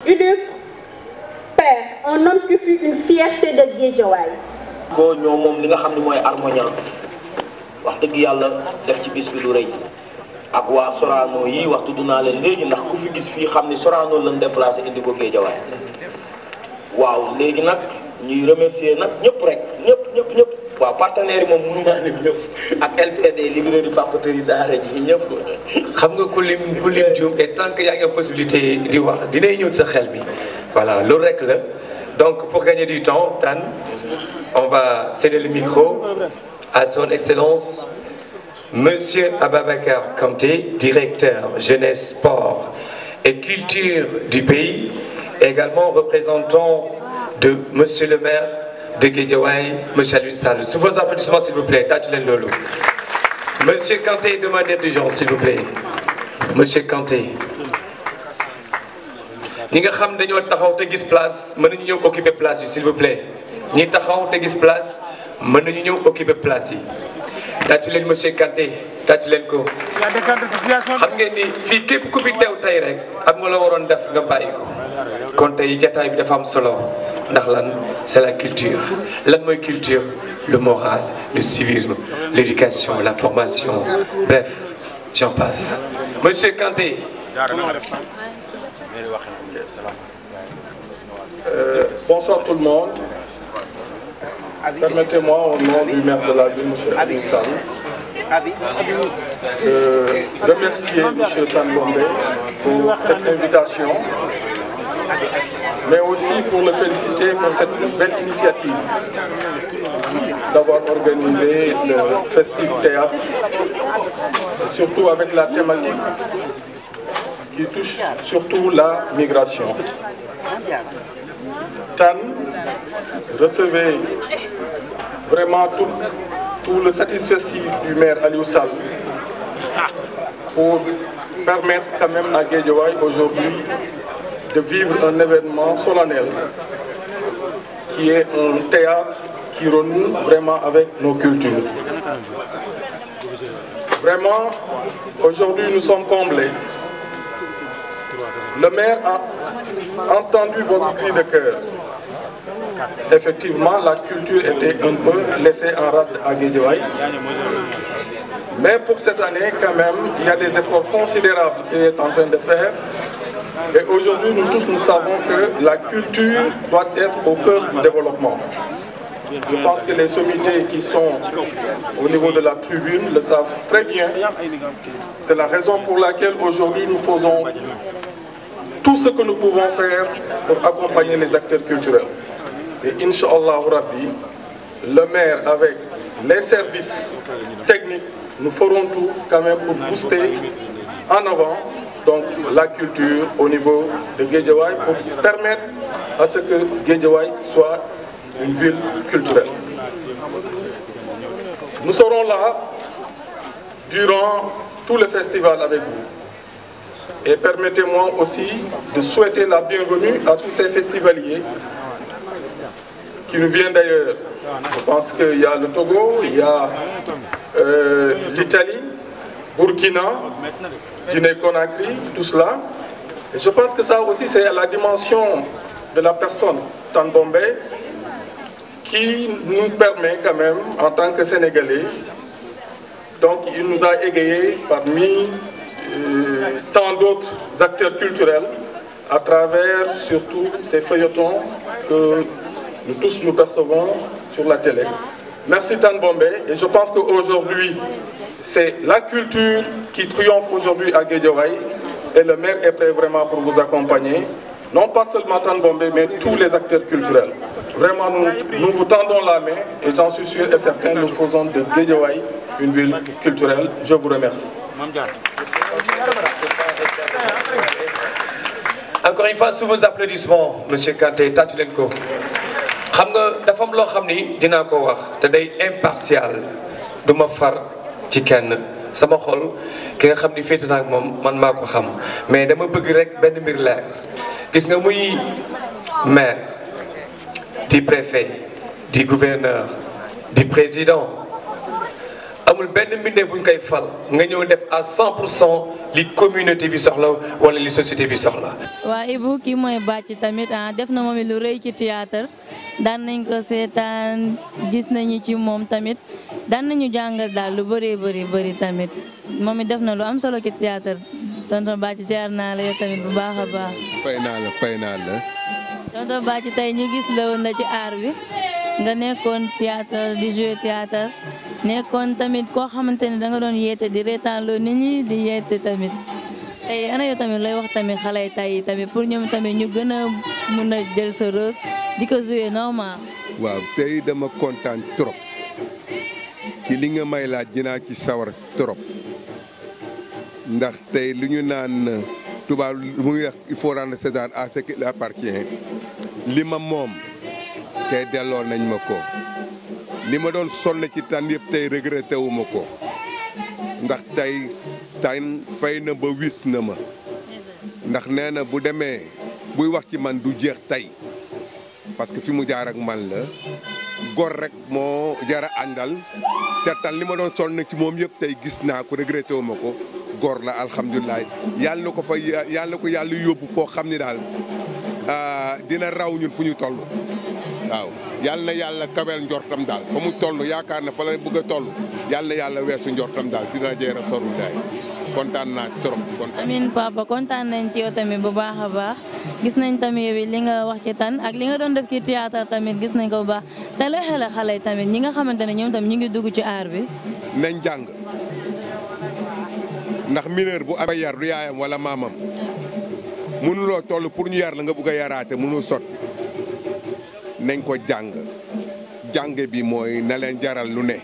Illustre père, un homme qui fut une fierté de Guédiawaye. ko ñoo moom li nga xam ne mooy Harmonia wax dëgg yàlla def ci bis bi lu rëy ak waa Sorano yi wax tudd naa leen léegi ndax ku fi gis fii xam ni Sorano lañ déplacé indi ko Guédiawaye waaw léegi nag ñuy remercier nag ñëpp rek ñëpp waaw partenaires yi moom mënu maa lim ñëpp ak LPD librairie papeterie daara ji ñëpp. xam nga ku lim juum et tant que yaa ngi am possibilité di wax dinay ñëw sa xel bi voilà loolu rek la donc pour gagner du temps Tan on va céder le micro à son excellence Monsieur Ababacar Kanté, directeur jeunesse, sport et culture du pays, également représentant de Monsieur le maire de Guédiawaye, Monsieur Alioune Sall. Sous vos applaudissements, s'il vous plaît. Monsieur Kanté, demandez d'urgence, s'il vous plaît. Monsieur Kanté. ñi nga xam dañoo taxaw te gis place mën nañu ñëw occuper place yi s'il vous plaît ñi taxaw te gis place mën nañu ñëw occuper place yi. tàccu leen monsieur Kanté tàccu leen ko. xam ngeen ni fii képp ku fi teew tey rek am nga la waroon def nga bàyyi ko kon tey jataay bi dafa am solo ndax lan c'est la culture lan mooy culture le moral le civisme l'éducation la formation bref j'en passe monsieur Kanté. Bonsoir tout le monde. Permettez-moi, au nom du maire de la ville, M. Alioune Sall, de remercier M. Tan Bombé pour cette invitation, mais aussi pour le féliciter pour cette belle initiative d'avoir organisé le Festif Théâtre, surtout avec la thématique qui touche surtout la migration. Tan, recevez vraiment tout le satisfecit du maire Aliou Sall pour permettre quand même à Guédiawaye aujourd'hui de vivre un événement solennel qui est un théâtre qui renoue vraiment avec nos cultures. Vraiment, aujourd'hui nous sommes comblés. Le maire a entendu votre cri de cœur. Effectivement, la culture était un peu laissée en rade à Guédiawaye. Mais pour cette année, quand même, il y a des efforts considérables qu'il est en train de faire. Et aujourd'hui, nous tous, nous savons que la culture doit être au cœur du développement. Je pense que les sommités qui sont au niveau de la tribune le savent très bien. C'est la raison pour laquelle aujourd'hui nous faisons tout ce que nous pouvons faire pour accompagner les acteurs culturels. Et Inch'Allah Rabbi, le maire avec les services techniques, nous ferons tout quand même pour booster en avant donc, la culture au niveau de Guédiawaye pour permettre à ce que Guédiawaye soit une ville culturelle. Nous serons là durant tout le festival avec vous. Et permettez-moi aussi de souhaiter la bienvenue à tous ces festivaliers qui nous viennent d'ailleurs. Je pense qu'il y a le Togo, il y a l'Italie, Burkina, Guinée-Conakry, tout cela. Et je pense que ça aussi c'est la dimension de la personne, Tan Bombé, qui nous permet quand même, en tant que Sénégalais, donc il nous a égayés parmi tant d'autres acteurs culturels à travers surtout ces feuilletons que nous tous nous percevons sur la télé. Merci Tan Bombé et je pense qu'aujourd'hui c'est la culture qui triomphe aujourd'hui à Guédiawaye et le maire est prêt vraiment pour vous accompagner. Non pas seulement Tan Bombé mais tous les acteurs culturels. Vraiment nous vous tendons la main et j'en suis sûr et certain nous faisons de Guédiawaye une ville culturelle. Je vous remercie. Encore une fois, sous vos applaudissements, monsieur Kanté, tàccu leen ko. xam nga dafa am loo xam ni dinaa ko wax te day impartial du ma far ci kenn sama xol ki nga xam ni féete naa ak moom man maa ko xam mais dama bëgg rek benn mbir leer gis nga muy maire di préfet di gouverneur di président amul benn mbindee buñ koy fal nga ñëw def à 100% li communauté bi soxla wala li société bi soxla. waa Ibou kii mooy bàcc tamit def na moom lu rëy ci théâtre daan nañ ko seetaan gis nañu ci moom tamit daan nañu jàngal daal lu bëree bëri tamit moom it def na lu am solo ci théâtre tonton bàcc ziar naa la yow tamit bu baax a baax. fay naa la. tonton bàcc tey ñu gis la woon la ci aar bi nga nekkoon théâtre di jouer théâtre nekkoon tamit koo xamante ne da nga doon yeete di reetaanloo nit ñi di yeete tamit tey ana yow tamit lay wax tamit xale yi tey tamit pour ñoom tamit ñu gën a mun a jël sa rôle di ko jouer normal. waaw tey dama kontaan trop ci li nga may laaj dinaa ci sawar trop ndax tey lu ñu naan tubaab mu ngi wax il faut rendre César à ce qu'il appartient li ma moom tey delloo nañ ma ko li ma doon sonn ci tànn yëpp tey regretté wu ma ko ndax tey tànn fay na ba wis na ma ndax nee na bu demee buy wax ci man du jeex tey parce que fi mu jaar ak man la gor rek moo jara àndal te tan li ma doon sonn ci moom yëpp tey gis naa ko regretté wu ma ko gor la alhamdulilah yàlla na ko fa yàlla na ko yàlla yóbbu foo xam ni daal dina raw ñun fu ñu toll waaw yàlla na yàlla kaweel njortam daal fa mu toll yaakaar na fa la bëgg a toll yàlla na yàlla weesu njortam daal dina jeex a sorul daay kontaan naa trop kontaan. amiin papa kontaan nañ ci yow tamit bu baax a baax gis nañ tamit yow li nga wax ci tan ak li nga doon def ci théâtre tamit gis nañ ko bu baax te la xale tamit ñi nga xamante ne ñoom tamit ñu ngi dugg ci aar bi. nañ jàng ndax mineur bu amee yar du yaayam wala maamam mënuloo toll pour ñu yar la nga bëgg a yaraate mënul sot nañ ko jàng bi mooy na leen jaral lu ne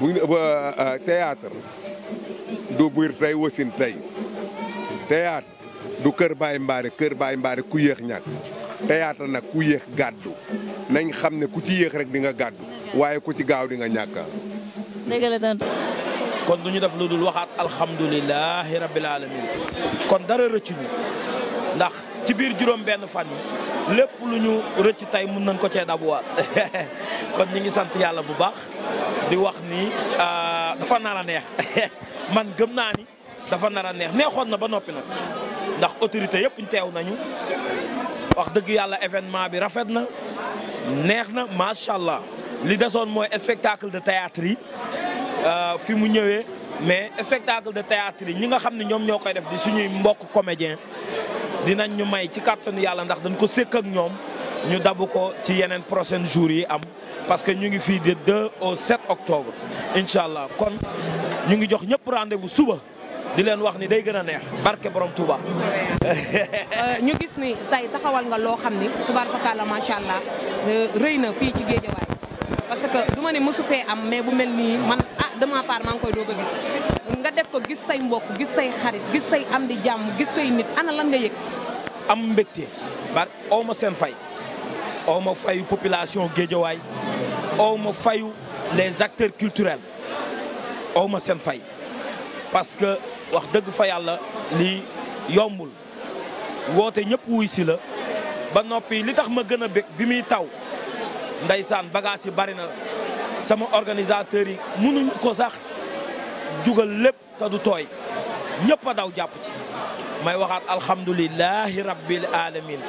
bu théâtre du biir tey wasin tey théâtre du kër baay mbaare ku yéex ñàkk théâtre nag ku yéex gàddu nañ xam ne ku ci yéex rek di nga gàddu waaye ku ci gaaw di nga ñàkka dëgg la tonton. kon du ñu def lu dul waxaat alhamdulilahi rabbil alamin kon dara rëccuñu ndax ci biir juróom benn fan yi lépp lu ñu rëcc tey mun nañ ko cee dabuwaat kon ñi ngi sant yàlla bu baax di wax ni dafa nar a neex man gëm naa ni dafa nar a neex neexoon na ba noppi nag ndax autorité yëpp ñu teew nañu wax dëgg yàlla événement bi rafet na neex na macha allah li desoon mooy spectacle de théâtre yi fi mu ñëwee mais spectacle de théâtre yi ñi nga xam ne ñoom ñoo koy def di suñuy mbokk comédien dinañ ñu may ci kàttanu yàlla ndax dañ ko sékk ak ñoom ñu dabu ko ci yeneen prochains jours yi am parce que ñu ngi fii de 2 au 7 octobre incha allah kon ñu ngi jox ñëpp rendez-vous suba di leen wax ni day gën a neex barke borom Touba. ñu gis ni tey taxawal nga loo xam ni tubaar fakalla macha allah rëy na fii ci Géejawaay parce que du ma ne mosu fee am mais bu mel nii man de ma part maa ngi koy doog a gis nga def ko gis say mbokk gis say xarit gis say am di jàmm gis say nit ana lan nga yëg. am mbégte ba aw ma seen fay aw ma fayu population Géejawaay aw ma fayu les acteurs culturels aw ma seen fay parce que wax dëgg fa yàlla lii yombul woote ñëpp wuy si la ba noppi li tax ma gën a bég bi muy taw ndeysaan bagage yi bari na sama organisateurs yi mënuñu ko sax jugal lépp te du tooy ñëpp a daw jàpp ci may waxaat alhamdulilahi rabbil alamin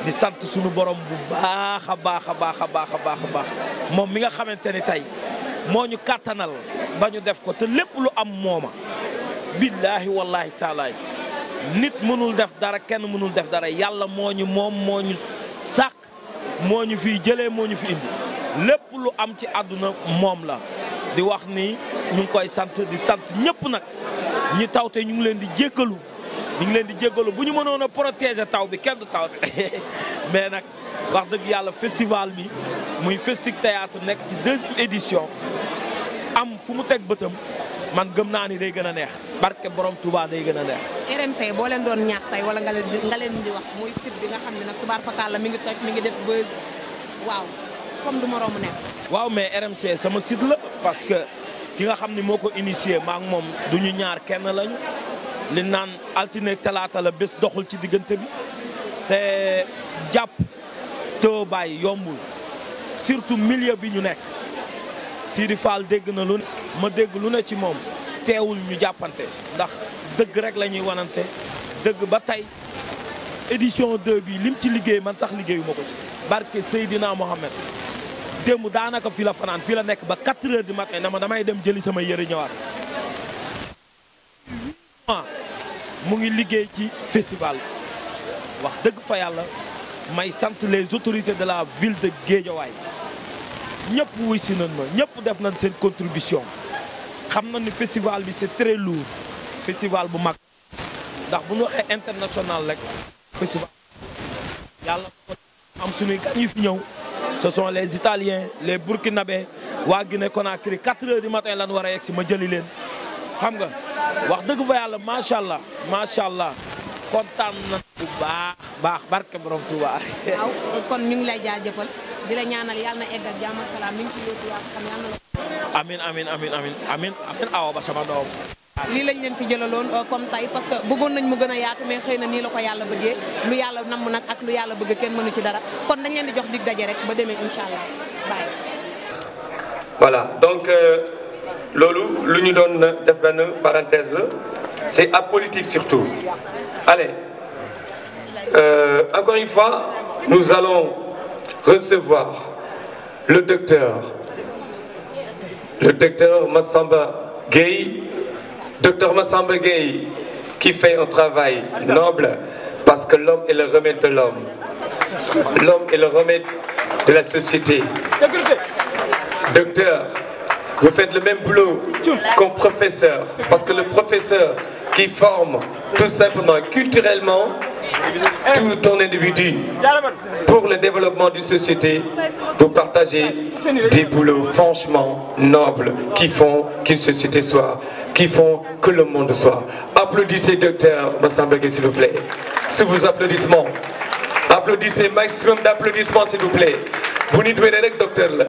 di sant suñu borom bu baax a baax a baax a baax a baax a baax moom mi nga xamante ni tey moo ñu kàttanal ba ñu def ko te lépp lu am mooma billaahi wallahi taalaay nit mënul def dara kenn mënul def dara yàlla moo ñu moom moo ñu sàkk moo ñu fiy jëlee moo ñu fi indi lépp lu am ci àdduna moom la di wax ni ñu ngi koy sant di sant ñëpp nag ñi tawte ñu ngi leen di jéggalu bu ñu mënoon a protéger taw bi kenn du tawte mais nag wax dëgg yàlla festival bi muy Festic Théâtre nekk ci 2e édition am fu mu teg bëtam man gëm naa ni day gën a neex barke borom Touba day gën a neex. RMC boo leen doon ñaax tey wala nga leen di wax muy site bi nga xam ne nag tubaar fakalla mi ngi toj mi ngi def buzz waaw comme du moroomu nekk. waaw mais RMC sama site la parce que ki nga xam ni moo ko initié maa ngi moom du ñu ñaar kenn lañu li naan altine talaata la bés doxul ci diggante bi te jàpp tëw bàyyi yombul surtout milieu bi ñu nekk Sidi Fall dégg na lu ne ma dégg lu ne ci moom teewul ñu jàppante ndax dëgg rek la ñuy wanante dëgg ba tey édition 2 bi lim ci liggéey man sax liggéeyu ma ko ci barke Seydina Mohamed démb daanaka fi la fanaan fi la nekk ba 4 heures du matin ne ma damay dem jëli sama yëre ñëwaat mu ngi liggéey ci festival wax dëgg fa yàlla may sant les autorités de la ville de Guédiawaye ñëpp wuy si nañ ma ñëpp def nañ seen contribution xam na ni festival bi c'est très lourd festival bu mag ndax bu ñu waxee international rek festival yàlla am suñuy gan yi fi ñëw ce sont les Italiens les Burkinabés waa Guinée Conakry 4 heures du matin lan war a yegg si ma jëli leen xam nga wax dëgg fa yàlla macha allah kontaan na bu baax barke borom Touba. waaw kon ñu ngi lay jaajëfal di la ñaanal yàlla na egg ak jàmm ak salaam mi ngi ci yóotu yaa xam yàlla na la. amiin awa ba sama doom. lii lañ leen fi jëlaloon comme tey parce que bëggoon nañ mu gën a yaatu mais xëy na nii la ko yàlla bëggee lu yàlla namm nag ak lu yàlla bëgg kenn mënu ci dara kon dañ leen di jox dig daje rek ba demee incha allah bye. Voilà donc loolu lu ñu doon def benn parenthèse la c'est apolitique surtout. Allez, encore une fois, nous allons recevoir le docteur Massamba Gueye, qui fait un travail noble parce que l'homme est le remède de l'homme. L'homme est le remède de la société. Docteur, vous faites le même boulot qu'un professeur parce que le professeur qui forme tout simplement culturellement tout un individu pour le développement d'une société, vous partagez des boulots franchement nobles qui font qu'une société soit, qui font que le monde soit. Applaudissez docteur Massamba Gueye s'il vous plaît. Sous vos applaudissements, applaudissez maximum d'applaudissements s'il vous plaît. Vous n'y devez pas docteur là.